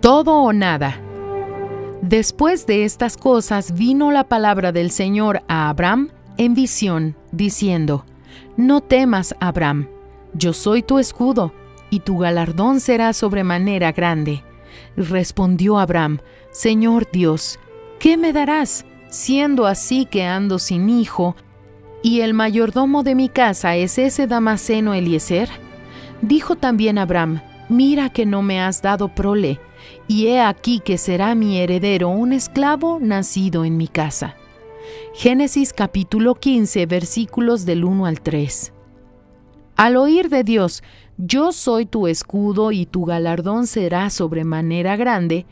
Todo o nada. Después de estas cosas vino la palabra del Señor a Abram en visión, diciendo: No temas, Abram, yo soy tu escudo, y tu galardón será sobremanera grande. Respondió Abram: Señor Dios, ¿qué me darás, siendo así que ando sin hijo, y el mayordomo de mi casa es ese Damaseno Eliezer? Dijo también Abram: Mira que no me has dado prole, y he aquí que será mi heredero un esclavo nacido en mi casa. Génesis capítulo 15, versículos del 1 al 3. Al oír de Dios: yo soy tu escudo y tu galardón será sobremanera grande,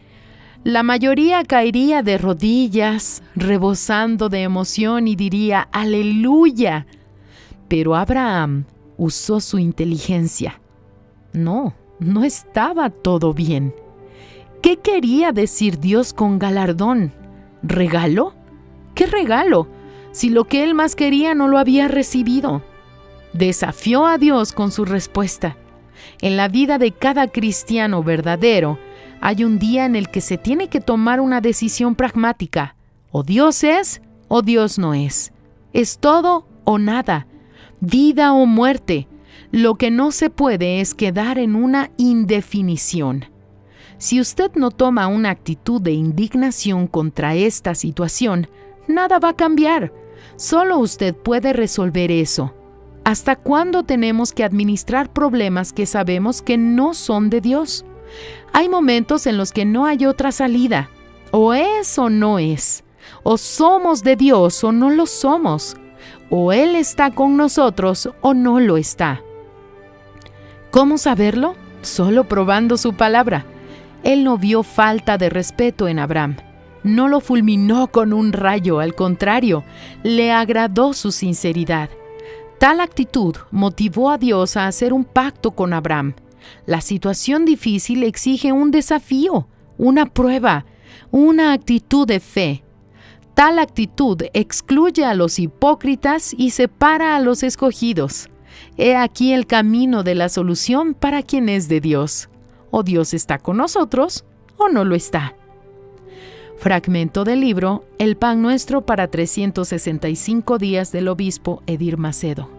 la mayoría caería de rodillas, rebosando de emoción, y diría: ¡Aleluya! Pero Abraham usó su inteligencia. No estaba todo bien. ¿Qué quería decir Dios con galardón? ¿Regalo? ¿Qué regalo, si lo que él más quería no lo había recibido? Desafió a Dios con su respuesta. En la vida de cada cristiano verdadero, hay un día en el que se tiene que tomar una decisión pragmática. O Dios es, o Dios no es. Es todo o nada, vida o muerte. Lo que no se puede es quedar en una indefinición. Si usted no toma una actitud de indignación contra esta situación, nada va a cambiar. Solo usted puede resolver eso. ¿Hasta cuándo tenemos que administrar problemas que sabemos que no son de Dios? Hay momentos en los que no hay otra salida. O es o no es. O somos de Dios o no lo somos. O Él está con nosotros o no lo está. ¿Cómo saberlo? Solo probando su palabra. Él no vio falta de respeto en Abram. No lo fulminó con un rayo, al contrario, le agradó su sinceridad. Tal actitud motivó a Dios a hacer un pacto con Abram. La situación difícil exige un desafío, una prueba, una actitud de fe. Tal actitud excluye a los hipócritas y separa a los escogidos. He aquí el camino de la solución para quien es de Dios. O Dios está con nosotros, o no lo está. Fragmento del libro El pan nuestro para 365 días del obispo Edir Macedo.